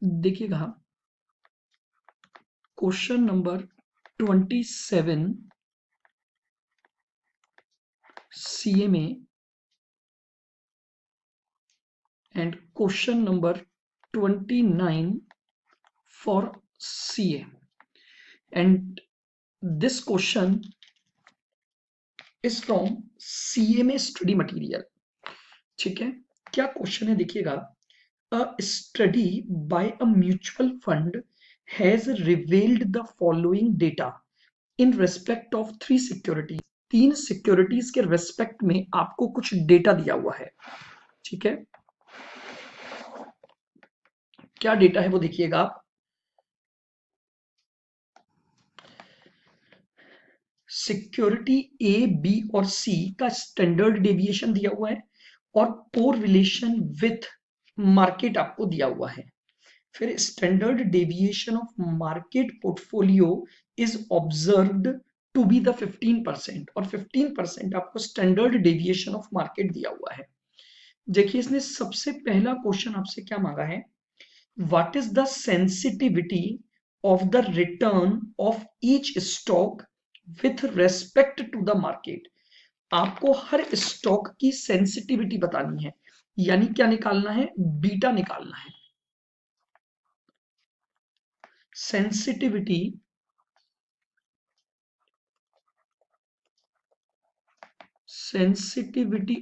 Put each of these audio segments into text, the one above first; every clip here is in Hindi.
देखिएगा क्वेश्चन नंबर 27 सीए में and question number 29 for CA and this question is from CA में स्टडी मटेरियल। ठीक है, क्या क्वेश्चन है देखिएगा। अ study bye a mutual fund has revealed the following data in respect of three securities. तीन सिक्योरिटीज के रेस्पेक्ट में आपको कुछ डेटा दिया हुआ है। ठीक है, क्या डेटा है वो देखिएगा आप। सिक्योरिटी ए, बी और सी का स्टैंडर्ड डेविएशन दिया हुआ है और कोर रिलेशन विथ मार्केट आपको दिया हुआ है। फिर standard deviation of market portfolio is observed to be the 15% और 15% आपको स्टैंडर्ड डेविएशन ऑफ मार्केट दिया हुआ है। देखिए, इसने सबसे पहला क्वेश्चन आपसे क्या मांगा है, what is the sensitivity of the return of each stock with respect to the market. आपको हर स्टॉक की सेंसिटिविटी बतानी है, यानी क्या निकालना है, बीटा निकालना है। Sensitivity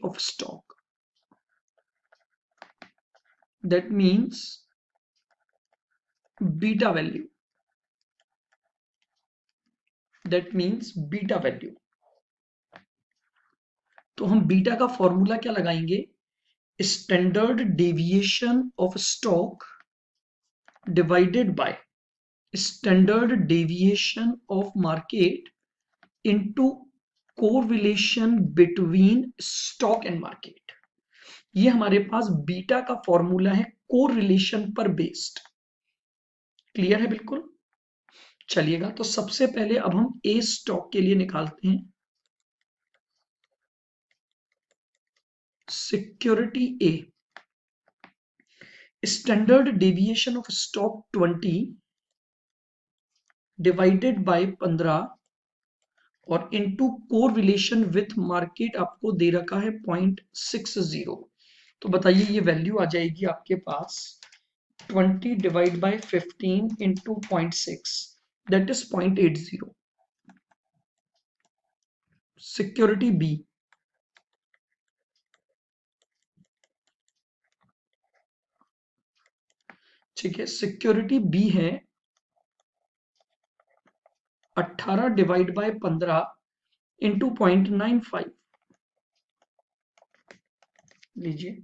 of stock, that means beta value, तो हम बीटा का फॉर्मूला क्या लगाएंगे, standard deviation of stock divided by standard deviation of market into correlation between stock and market. ये हमारे पास बीटा का फॉर्मूला है कोरिलेशन पर बेस्ड। क्लियर है बिल्कुल। चलिएगा, तो सबसे पहले अब हम ए स्टॉक के लिए निकालते हैं। Security A, standard deviation of stock 20 divided by 15 और इनटू कोरिलेशन विथ मार्केट आपको दे रखा है 0.60। तो बताइए ये वैल्यू आ जाएगी आपके पास 20 divide by 15 into 0.6, that is 0.80। Security B, ठीक है, सिक्योरिटी बी है 18 डिवाइड बाय 15 इंटू 0.95। लीजिए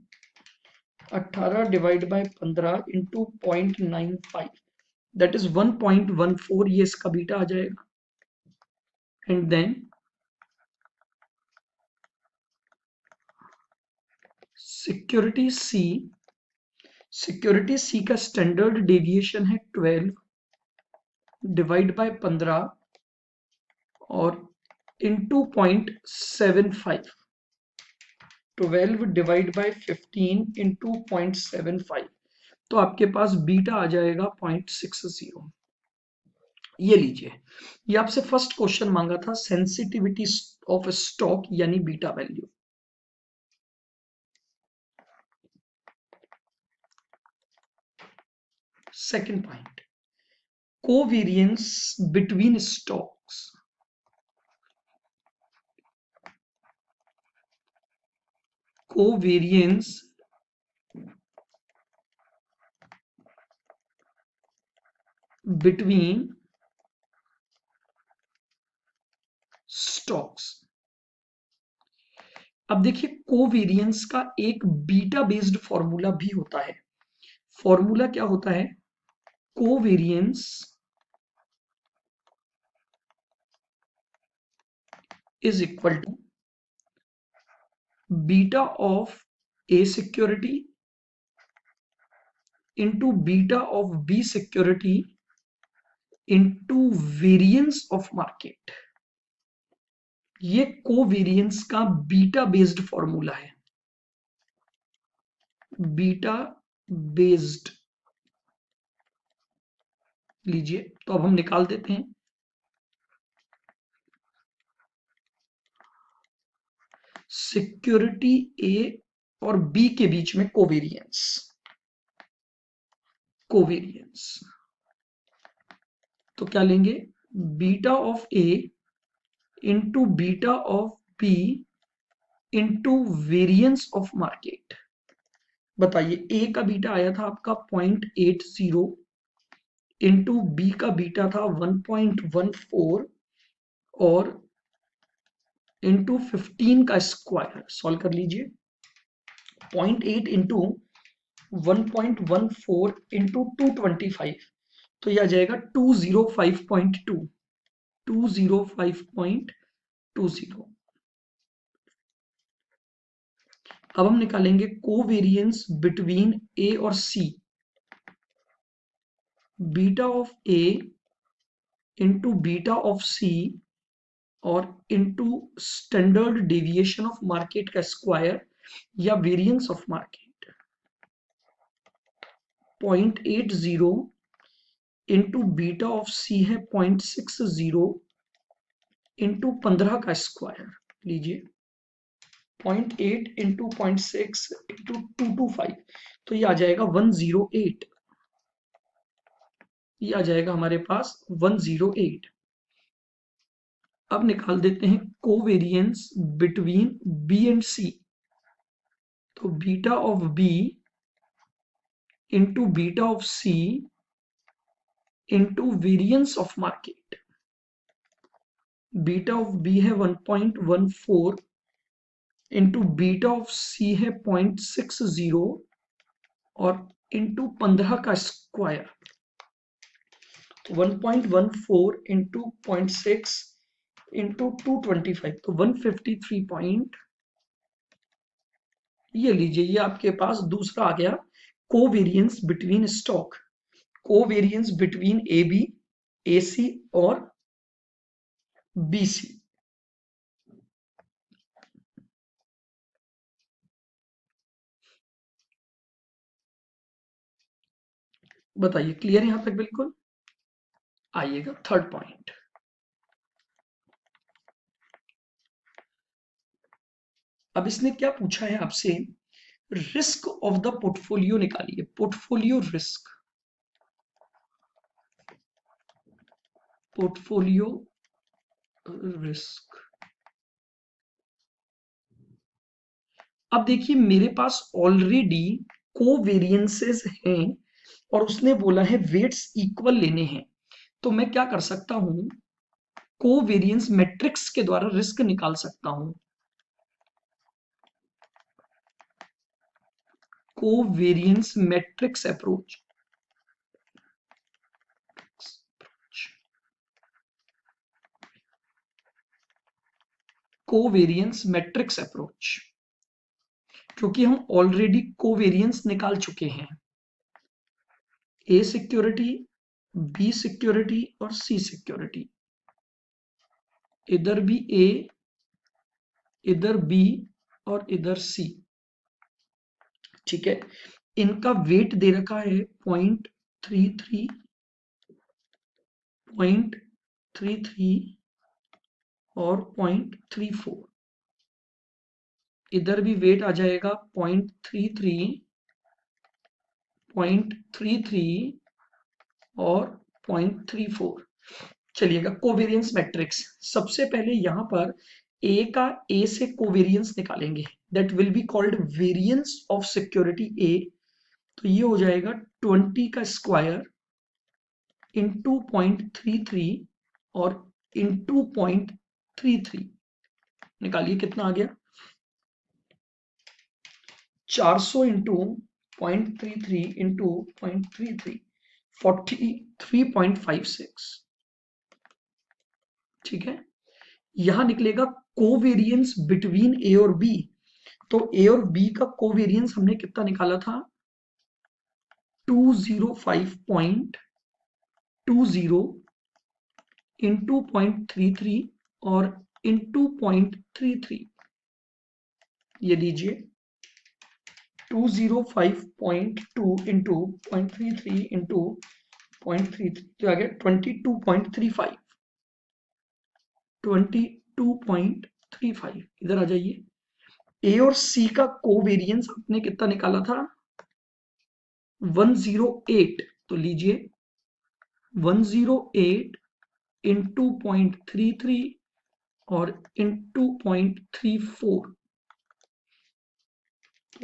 18 divide by 15 into 0.95, that is 1.14। ये इसका बीटा आ जाएगा। And then security C, security C का स्टैंडर्ड डेविएशन है 12 डिवाइड बाय 15 और इंटू 0.75। 12 डिवाइड बाय 15 इंटू 0.75, तो आपके पास बीटा आ जाएगा 0.60। ये लीजिए, ये आपसे फर्स्ट क्वेश्चन मांगा था, सेंसिटिविटी ऑफ स्टॉक यानी beta value. Second point, covariance between stocks. Covariance between stocks. अब देखिए, कोवेरियंस का एक बीटा बेस्ड फॉर्मूला भी होता है। फॉर्मूला क्या होता है, covariance is equal to beta of A security into beta of B security into variance of market. ये कोवेरियंस का बीटा बेस्ड फॉर्मूला है, बीटा बेस्ड लीजिए, तो अब हम निकाल देते हैं। सिक्योरिटी ए और बी के बीच में कोवेरियंस, कोवेरियंस तो क्या लेंगे, beta of A into beta of B into variance of market. बताइए, ए का बीटा आया था आपका 0.80, इंटू बी का बीटा था 1.14, और इंटू 15 का स्क्वायर। सॉल्व कर लीजिए, 0.8 इंटू 1.14 इंटू 225, तो यह आ जाएगा 205.2, 205.20। अब हम निकालेंगे कोवेरियंस बिटवीन ए और C, beta of A into beta of C और into standard deviation of market का स्क्वायर या variance of market. 0.80 into beta of C है 0.60 इंटू 15 का स्क्वायर। लीजिए, 0.8 इंटू 0.6 इंटू 225, तो ये आ जाएगा 108। ये आ जाएगा हमारे पास 108। अब निकाल देते हैं covariance between B and C, तो beta of B into beta of C into variance of market. Beta of B है 1.14 इंटू बीटा ऑफ सी है 0.60 और इंटू 15 का स्क्वायर। 1.14 इंटू 0.6 इंटू 225, तो 153 पॉइंट। ये लीजिए, ये आपके पास दूसरा आ गया covariance between stock, covariance between A B, A C और बी सी। बताइए, क्लियर है यहां तक बिल्कुल? आइएगा थर्ड पॉइंट। अब इसने क्या पूछा है आपसे, रिस्क ऑफ द पोर्टफोलियो निकालिए, पोर्टफोलियो रिस्क, पोर्टफोलियो रिस्क। अब देखिए, मेरे पास ऑलरेडी कोवेरियंसेस हैं और उसने बोला है वेट्स इक्वल लेने हैं, तो मैं क्या कर सकता हूं, कोवेरियंस मैट्रिक्स के द्वारा रिस्क निकाल सकता हूं। Covariance matrix approach, covariance matrix approach, क्योंकि हम ऑलरेडी कोवेरियंस निकाल चुके हैं, ए सिक्योरिटी, बी सिक्योरिटी और सी सिक्योरिटी। इधर भी ए, इधर बी और इधर सी। ठीक है, इनका वेट दे रखा है 0.33, 0.33 और 0.34। इधर भी वेट आ जाएगा 0.33, 0.33 और 0.34। चलिएगा, कोवेरियंस मैट्रिक्स, सबसे पहले यहां पर ए का ए से कोवेरियंस निकालेंगे, that will be called variance of security A. तो ये हो जाएगा 20 का स्क्वायर इंटू 0.33 और इंटू 0.33। निकालिए, कितना आ गया, 400 इंटू 0.33 इंटू 0.33, 43.56। ठीक है, यहां निकलेगा कोवेरियंस बिटवीन ए और बी, तो ए और बी का कोवेरियंस हमने कितना निकाला था, 205.20 इंटू 0.33 और इंटू 0.33। ये लीजिए, 205.2 इंटू 0.33 इंटू 0.33 तो आ गया 22.35, 22.35। इधर आ जाइए, ए और सी का कोवेरियंस आपने कितना निकाला था, 108। तो लीजिए 108 इंटू 0.33 और इंटू 0.34,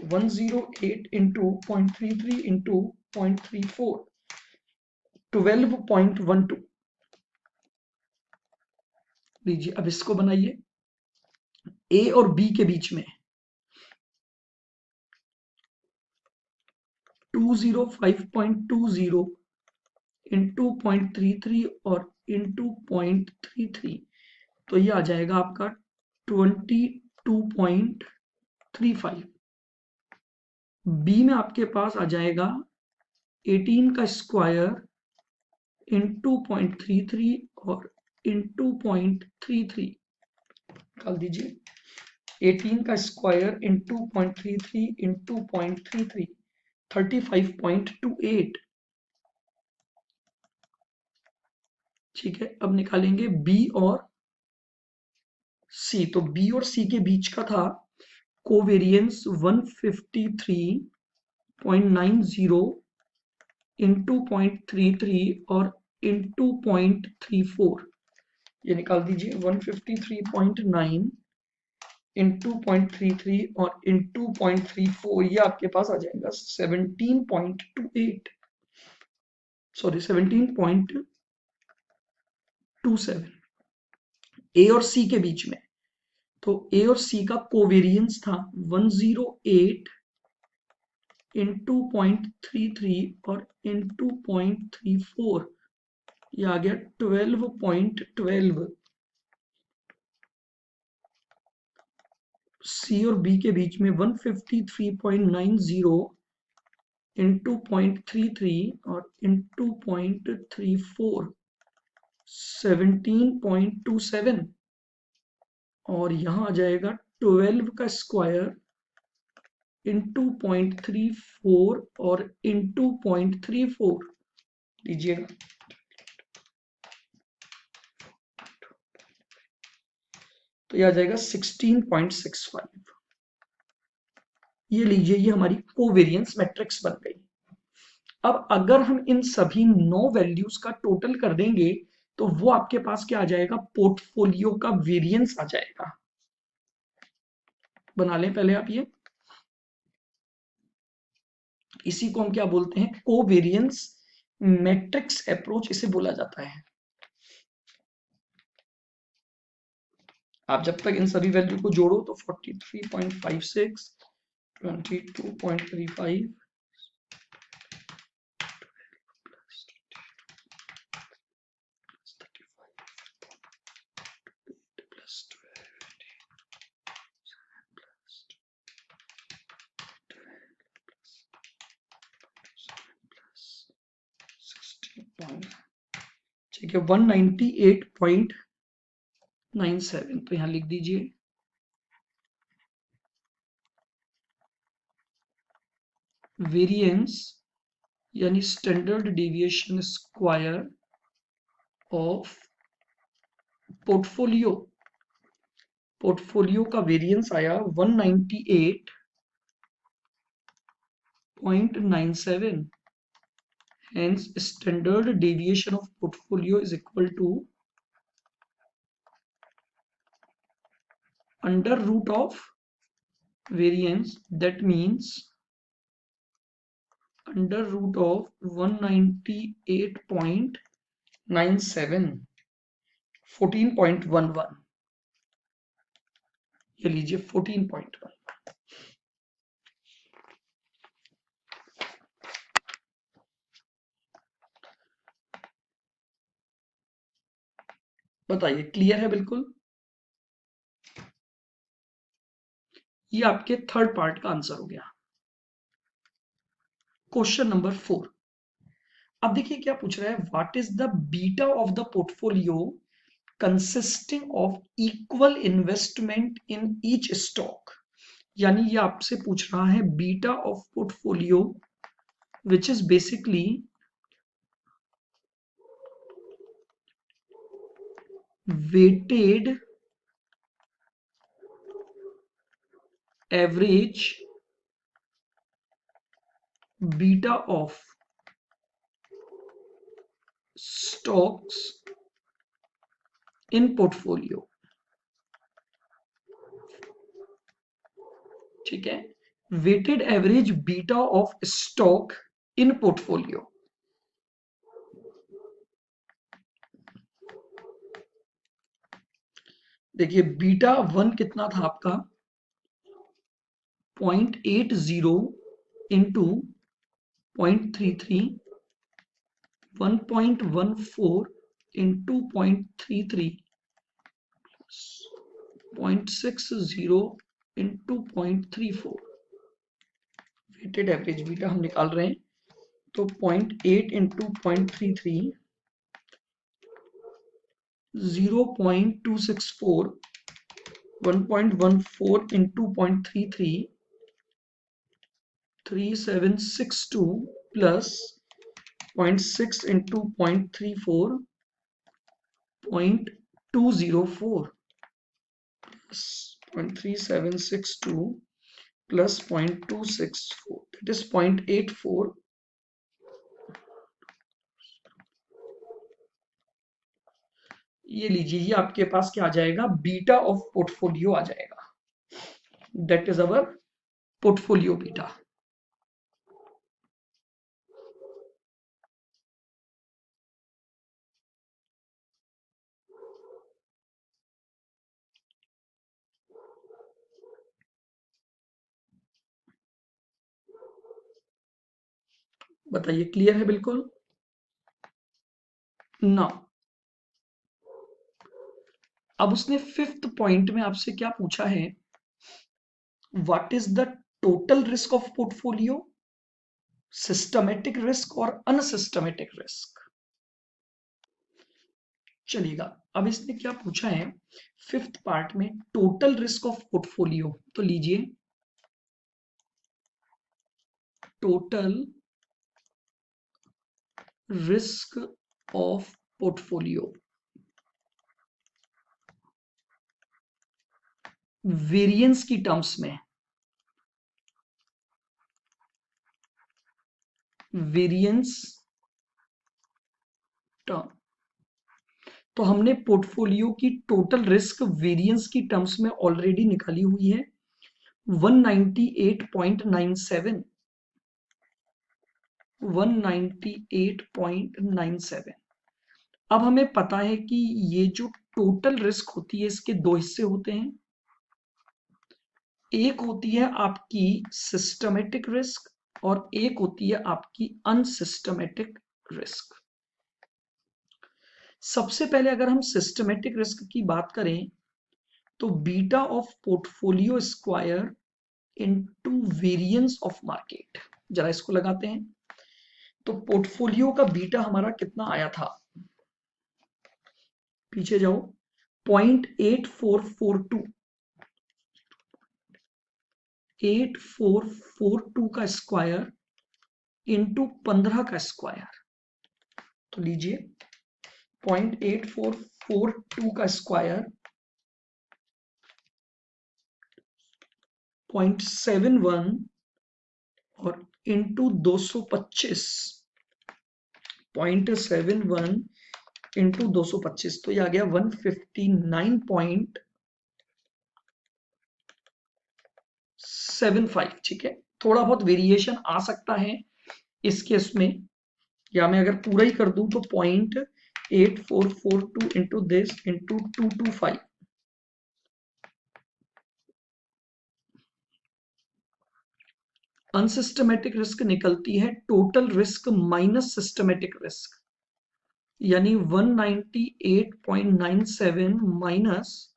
108 इंटू 0.33 इंटू 0.34, 12.12। लीजिए अब इसको बनाइए, ए और बी के बीच में 205.20 इंटू 0.33 और इंटू 0.33, तो ये आ जाएगा आपका 22.35। बी में आपके पास आ जाएगा 18 का स्क्वायर इंटू 0.33 और इंटू 0.33, निकाल दीजिए, 18 का स्क्वायर इंटू 0.33 इंटू 0.33, 35.28। ठीक है, अब निकालेंगे बी और सी। तो बी और सी के बीच का था कोवेरियंस 153.90 इंटू 0.33 और इंटू 0.34, ये निकाल दीजिए, 153.9 इंटू 0.33 और इंटू 0.34, ये आपके पास आ जाएगा 17.28, सॉरी 17.27। ए और सी के बीच में, तो ए और सी का कोवेरियंस था 108 इंटू 0.33 और इंटू 0.34, ये आ गया 12.12। सी और बी के बीच में 153.90 इंटू 0.33 और इंटू 0.34, 17.27, और यहां आ जाएगा 12 का स्क्वायर इंटू 0.34 और इंटू 0.34, लीजिएगा, तो यह आ जाएगा 16.65। ये लीजिए, ये हमारी कोवेरियंस मैट्रिक्स बन गई। अब अगर हम इन सभी 9 वैल्यूज का टोटल कर देंगे तो वो आपके पास क्या आ जाएगा, पोर्टफोलियो का वेरिएंस आ जाएगा। बना लें पहले आप ये, इसी को हम क्या बोलते हैं, कोवेरियंस मैट्रिक्स अप्रोच इसे बोला जाता है। आप जब तक इन सभी वैल्यू को जोड़ो तो 43.56, 22.35, ठीक है 198.97, तो यहां लिख दीजिए वेरिएंस यानी standard deviation square of portfolio, portfolio का वेरिएंस आया 198.97, hence standard deviation of portfolio is equal to under root of variance, that means under root of 198.97, 14.11, ये लीजिए 14.1। बताइए क्लियर है बिल्कुल, ये आपके थर्ड पार्ट का आंसर हो गया। क्वेश्चन नंबर 4, अब देखिए क्या पूछ रहा है, what is the beta of the portfolio consisting of equal investment in each stock, यानी ये आपसे पूछ रहा है beta of portfolio which is basically weighted average beta of stocks in portfolio. ठीक है, weighted average beta of stock in portfolio. देखिए बीटा 1 कितना था आपका 0.80 into 0.33, 1.14 into 0.33, 0.60 into 0.34। Weighted average beta हम निकाल रहे हैं तो 0.8 into 0.33, 0.264, 1.14 into 0.33, 3762 plus 0.6 into 0.34, 0.204 plus 0.3762 plus 0.264, that is 0.84। ये लीजिए, ये आपके पास क्या आ जाएगा, बीटा ऑफ पोर्टफोलियो आ जाएगा, that is our portfolio beta. बताइए क्लियर है बिल्कुल ना। अब उसने 5th पॉइंट में आपसे क्या पूछा है, what is the total risk of portfolio, systematic risk और अनसिस्टमेटिक रिस्क। चलिएगा, अब इसने क्या पूछा है 5th पार्ट में, टोटल रिस्क ऑफ पोर्टफोलियो। तो लीजिए total risk of portfolio variance की टर्म्स में, वेरिएंस टर्म। तो हमने पोर्टफोलियो की टोटल रिस्क वेरिएंस की टर्म्स में ऑलरेडी निकाली हुई है 198.97, 198.97। अब हमें पता है कि ये जो टोटल रिस्क होती है इसके दो हिस्से होते हैं, एक होती है आपकी सिस्टमेटिक रिस्क और एक होती है आपकी अनसिस्टमेटिक रिस्क। सबसे पहले अगर हम सिस्टमेटिक रिस्क की बात करें तो beta of portfolio square into variance of market. जरा इसको लगाते हैं, तो पोर्टफोलियो का बीटा हमारा कितना आया था, पीछे जाओ, 0.8442, 8442 का स्क्वायर इंटू 15 का स्क्वायर। तो लीजिए 0.8442 का स्क्वायर 0.71 और इंटू 225, 0.71 इंटू 225, तो ये आ गया 159.75। ठीक है, थोड़ा बहुत वेरिएशन आ सकता है इस केस में, या मैं अगर पूरा ही कर दूं तो 0.8442 into this into 225, unsystematic risk निकलती है total risk minus systematic risk, यानी 198.97 माइनस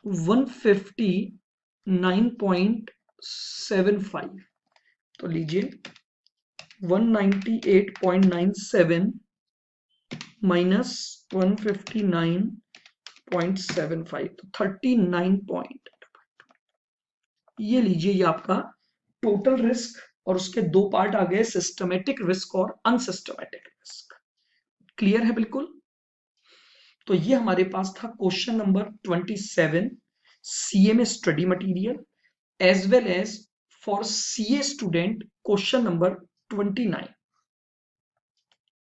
159.75। तो लीजिए 198.97 माइनस 159.75, तो 39 पॉइंट। ये लीजिए, ये आपका टोटल रिस्क, और उसके दो पार्ट आ गए, सिस्टमेटिक रिस्क और अनसिस्टमेटिक रिस्क। क्लियर है बिल्कुल। तो ये हमारे पास था क्वेश्चन नंबर 27 सीए में study material as well as for CA student question number 29।